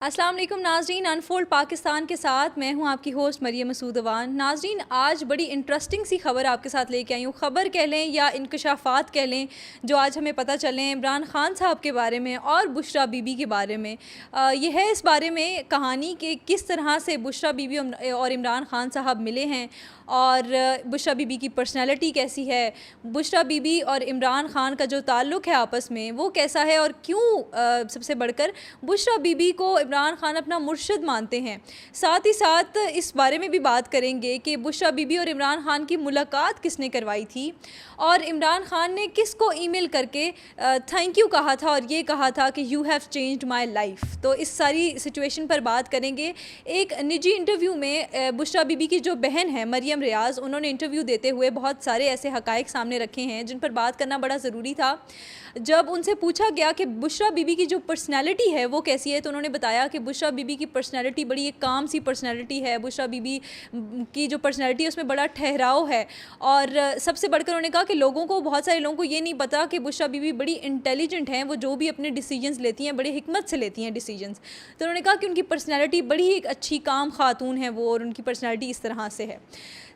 अस्सलाम वालेकुम नाज़रीन, अनफोल्ड पाकिस्तान के साथ मैं हूं आपकी होस्ट मरियम मसूद अवान। नाज़रीन, आज बड़ी इंटरेस्टिंग सी खबर आपके साथ लेके आई हूँ। खबर कह लें या इंकशाफात कह लें जो आज हमें पता चले इमरान खान साहब के बारे में और बुशरा बीबी के बारे में। यह है इस बारे में कहानी कि किस तरह से बुशरा बीबी और इमरान खान साहब मिले हैं और बुशरा बीबी की पर्सनैलिटी कैसी है, बुशरा बीबी और इमरान खान का जो ताल्लुक़ है आपस में वो कैसा है और क्यों सबसे बढ़कर बुशरा बीबी को इमरान खान अपना मुर्शिद मानते हैं। साथ ही साथ इस बारे में भी बात करेंगे कि बुशरा बीबी और इमरान खान की मुलाकात किसने करवाई थी और इमरान खान ने किसको ईमेल करके थैंक यू कहा था और ये कहा था कि you have changed my life. तो इस सारी सिचुएशन पर बात करेंगे। एक निजी इंटरव्यू में बुशरा बीबी की जो बहन है मरियम रियाज़, उन्होंने इंटरव्यू देते हुए बहुत सारे ऐसे हक़ाइक़ सामने रखे हैं जिन पर बात करना बड़ा ज़रूरी था। जब उनसे पूछा गया कि बुशरा बीबी की जो पर्सनैलिटी है वो कैसी है, तो उन्होंने बताया कि बुशरा बीबी की पर्सनैलिटी बड़ी एक काम सी पर्सनैलिटी है। बुशरा बीबी की जो पर्सनैलिटी है उसमें बड़ा ठहराव है और सबसे बढ़कर उन्होंने कहा कि लोगों को, बहुत सारे लोगों को ये नहीं पता कि बुशरा बीबी बड़ी इंटेलिजेंट हैं। वो जो भी अपने डिसीजंस लेती हैं बड़े हिकमत से लेती हैं डिसीजंस। तो उन्होंने कहा कि उनकी पर्सनैलिटी बड़ी एक अच्छी काम खातून है वो, और उनकी पर्सनैलिटी इस तरह से है।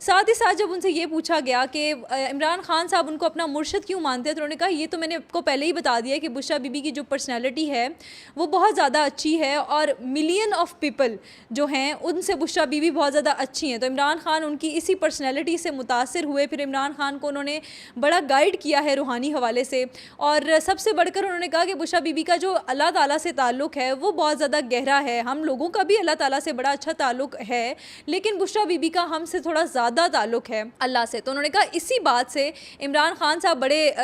साथ ही साथ जब उनसे ये पूछा गया कि इमरान खान साहब उनको अपना मुर्शिद क्यों मानते हैं, तो उन्होंने कहा ये तो मैंने आपको पहले ही बता दिया कि बुशरा बीबी की जो पर्सनैलिटी है वो बहुत ज़्यादा अच्छी है और मिलियन ऑफ पीपल जो हैं उनसे बुशरा बीबी बहुत ज़्यादा अच्छी हैं। तो इमरान खान उनकी इसी पर्सनैलिटी से मुतासिर हुए। फिर इमरान खान को उन्होंने बड़ा गाइड किया है रूहानी हवाले से, और सबसे बढ़कर उन्होंने कहा कि बुशरा बीबी का जो अल्लाह ताला से ताल्लुक़ है वो बहुत ज़्यादा गहरा है। हम लोगों का भी अल्लाह ताला से बड़ा अच्छा ताल्लुक़ है, लेकिन बुशरा बीबी का हमसे थोड़ा ज़्यादा ताल्लुक़ है अल्लाह से। तो उन्होंने कहा इसी बात से इमरान खान साहब बड़े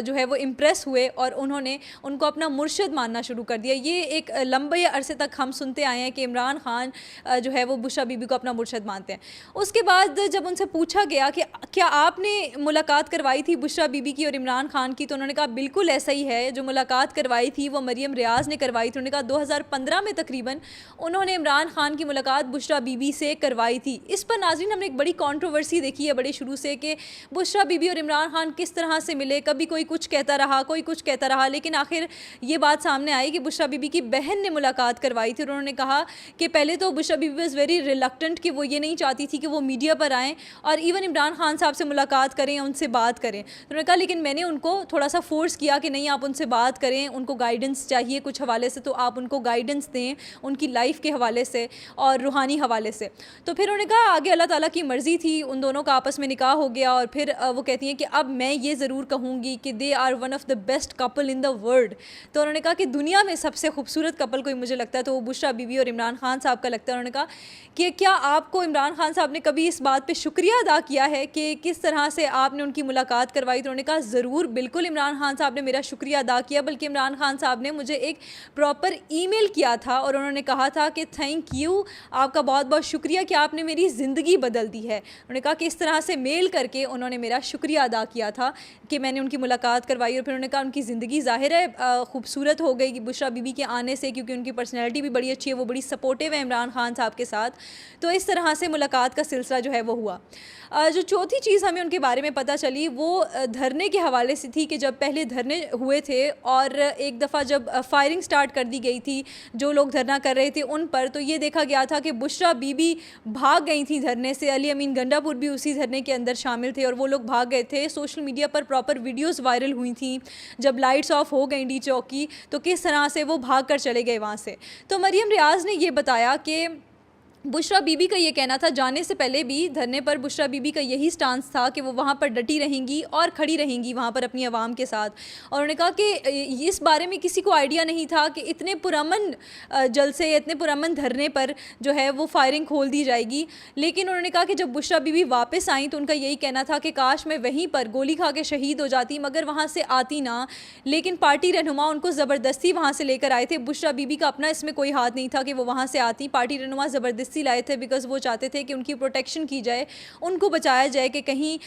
जो है वो इम्प्रेस हुए और उन्होंने उनको अपना मुर्शिद मानना शुरू कर दिया। ये एक लंबे अरसे तक हम सुनते आए हैं कि इमरान खान जो है वो बुशरा बीबी को अपना मुर्शिद मानते हैं। उसके बाद जब उनसे पूछा गया कि क्या आपने मुलाकात करवाई थी बुशरा बीबी की और इमरान खान की, तो उन्होंने कहा बिल्कुल ऐसा ही है। जो मुलाकात करवाई थी वो मरियम रियाज़ ने करवाई थी। उन्होंने कहा 2015 में तकरीबन उन्होंने इमरान खान की मुलाकात बुशरा बीबी से करवाई थी। इस पर नाज़रीन हमने एक बड़ी कंट्रोवर्सी देखी है बड़े शुरू से कि बुशरा बीबी और इमरान खान किस तरह से मिले। कभी कोई कुछ कहता रहा, कोई कुछ कहता रहा, लेकिन आखिर ये बात सामने आई कि बुशरा बीबी की बहन ने मुलाकात करवाई थी। और उन्होंने कहा कि पहले तो Bushra Bibi was very reluctant कि वो ये नहीं चाहती थी कि वो मीडिया पर आएँ और इवन इमरान खान साहब से मुलाकात करें, उनसे बात करें। तो उन्होंने कहा लेकिन मैंने उनको थोड़ा सा फोर्स किया कि नहीं, आप उनसे बात करें, उनको गाइडेंस चाहिए कुछ हवाले से, तो आप उनको गाइडेंस दें उनकी लाइफ के हवाले से और रूहानी हवाले से। तो फिर उन्होंने कहा आगे अल्लाह ताला की मर्ज़ी थी, उन दोनों का आपस में निकाह हो गया। और फिर वो कहती हैं कि अब मैं ये ज़रूर कहूँगी कि they are one of the best couple in the world. तो उन्होंने कहा कि दुनिया में सबसे खूबसूरत कपल कोई मुझे लगता है तो वो बुशरा बीबी और इमरान खान साहब का लगता है। उन्होंने कहा कि क्या आपको इमरान खान साहब ने कभी इस बात पे शुक्रिया अदा किया है कि किस तरह से आपने उनकी मुलाकात करवाई? तो उन्होंने कहा ज़रूर, बिल्कुल इमरान खान साहब ने मेरा शुक्रिया अदा किया, बल्कि इमरान खान साहब ने मुझे एक प्रॉपर ईमेल किया था और उन्होंने कहा था कि थैंक यू, आपका बहुत बहुत शुक्रिया कि आपने मेरी ज़िंदगी बदल दी है। उन्होंने कहा कि इस तरह से मेल करके उन्होंने मेरा शुक्रिया अदा किया था कि मैंने उनकी मुलाकात करवाई। और फिर उन्होंने कहा उनकी ज़िंदगी ज़ाहिर है खूबसूरत हो गई बुशरा बीबी के आने से, क्योंकि उनकी पर्सनैलिटी भी बड़ी अच्छी है, वो बड़ी सपोर्टिव है इमरान खान साहब के साथ। तो इस तरह से मुलाकात का सिलसिला जो है वो हुआ। जो चौथी चीज़ हमें उनके बारे में पता चली वो धरने के हवाले से थी कि जब पहले धरने हुए थे और एक दफ़ा जब फायरिंग स्टार्ट कर दी गई थी जो लोग धरना कर रहे थे उन पर, तो ये देखा गया था कि बुशरा बीबी भाग गई थी धरने से। अली अमीन गंडापुर भी उसी धरने के अंदर शामिल थे और वो लोग भाग गए थे। सोशल मीडिया पर प्रॉपर वीडियोस वायरल हुई थी जब लाइट्स ऑफ हो गई डी चौक की, तो किस तरह से वो भाग कर चले गए वहाँ से। तो मरियम रियाज़ ने ये बताया कि बुशरा बीबी का ये कहना था, जाने से पहले भी धरने पर बुशरा बीबी का यही स्टांस था कि वो वहाँ पर डटी रहेंगी और खड़ी रहेंगी वहाँ पर अपनी आवाम के साथ। और उन्होंने कहा कि इस बारे में किसी को आइडिया नहीं था कि इतने पुरअमन जलसे, इतने पुरअमन धरने पर जो है वो फायरिंग खोल दी जाएगी। लेकिन उन्होंने कहा कि जब बुशरा बीबी वापस आई तो उनका यही कहना था कि काश मैं वहीं पर गोली खा के शहीद हो जाती, मगर वहाँ से आती ना। लेकिन पार्टी रहनुमा उनको ज़बरदस्ती वहाँ से लेकर आए थे। बुशरा बीबी का अपना इसमें कोई हाथ नहीं था कि वो वहाँ से आती। पार्टी रहनुमा ज़बरदस्ती लाए थे बिकॉज़ वो चाहते थे कि उनकी प्रोटेक्शन की जाए, उनको बचाया जाए कि कहीं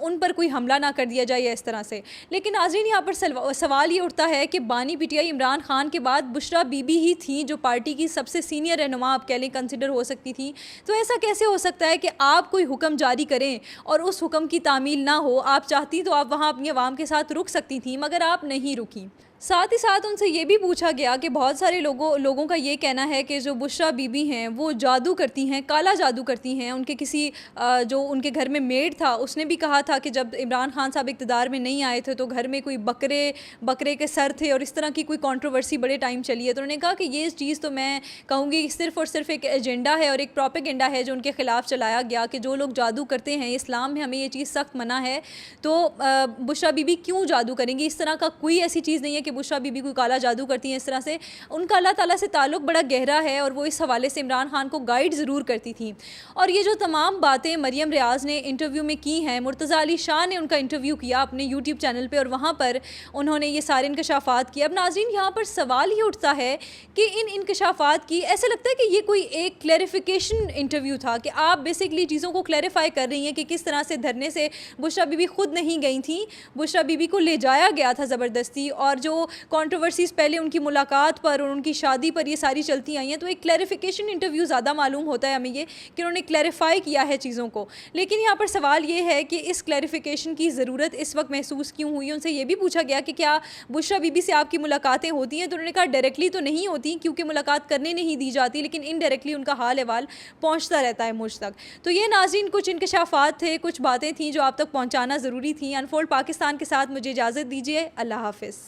उन पर कोई हमला ना कर दिया जाए इस तरह से। लेकिन नाज़रीन, यहाँ पर सवाल ये उठता है कि बानी पीटीआई इमरान खान के बाद बुशरा बीबी ही थी जो पार्टी की सबसे सीनियर रहनुमा आप कह लें कंसिडर हो सकती थी। तो ऐसा कैसे हो सकता है कि आप कोई हुक्म जारी करें और उस हुक्म की तामील ना हो? आप चाहती तो आप वहाँ अपनी आवाम के साथ रुक सकती थी, मगर आप नहीं रुकी। साथ ही साथ उनसे ये भी पूछा गया कि बहुत सारे लोगों का ये कहना है कि जो बुशरा बीबी हैं वो जादू करती हैं, काला जादू करती हैं। उनके किसी जो उनके घर में मेड था उसने भी कहा था कि जब इमरान खान साहब इक़्तिदार में नहीं आए थे तो घर में कोई बकरे के सर थे और इस तरह की कोई कंट्रोवर्सी बड़े टाइम चली है। तो उन्होंने कहा कि ये चीज़ तो मैं कहूँगी सिर्फ़ और सिर्फ एक एजेंडा है और एक प्रोपेगेंडा है जो उनके ख़िलाफ़ चलाया गया कि जो लोग जादू करते हैं, इस्लाम में हमें ये चीज़ सख्त मना है, तो बुशरा बीबी क्यों जादू करेंगी। इस तरह का कोई ऐसी चीज़ नहीं है कि बुशरा बीबी कोई काला जादू करती हैं। इस तरह से उनका अल्लाह ताला से ताल्लुक़ बड़ा गहरा है और वो इस हवाले से इमरान खान को गाइड ज़रूर करती थी। और ये जो तमाम बातें मरियम रियाज़ ने इंटरव्यू में की हैं, मुर्तज़ा अली शाह ने उनका इंटरव्यू किया अपने यूट्यूब चैनल पे और वहाँ पर उन्होंने ये सारे इंकशाफ़ात किए। अब नाज़रीन यहाँ पर सवाल ये उठता है कि इन इंकशाफ़ात की ऐसा लगता है कि ये कोई एक क्लैरिफिकेशन इंटरव्यू था कि आप बेसिकली चीज़ों को क्लैरिफाई कर रही हैं कि किस तरह से धरने से बुशरा बीबी खुद नहीं गई थी, बुशरा बीबी को ले जाया गया था ज़बरदस्ती, और जो कंट्रोवर्सीज़ पहले उनकी मुलाकात पर और उनकी शादी पर ये सारी चलती आई हैं। तो एक क्लैरिफिकेशन इंटरव्यू ज़्यादा मालूम होता है हमें ये कि उन्होंने क्लैरिफाई किया है चीज़ों को। लेकिन यहाँ पर सवाल ये है कि इस क्लैरिफिकेशन की ज़रूरत इस वक्त महसूस क्यों हुई। उनसे ये भी पूछा गया कि क्या बुशरा बीबी से आपकी मुलाकातें होती हैं, तो उन्होंने कहा डायरेक्टली तो नहीं होती क्योंकि मुलाकात करने नहीं दी जाती, लेकिन इनडायरेक्टली उनका हाल अहवाल पहुँचता रहता है मुझ तक। तो ये नाज़रीन कुछ इंकशाफात थे, कुछ बातें थीं जो आप तक पहुँचाना ज़रूरी थी। अनफोल्ड पाकिस्तान के साथ मुझे इजाज़त दीजिए। अल्लाह हाफ़िज़।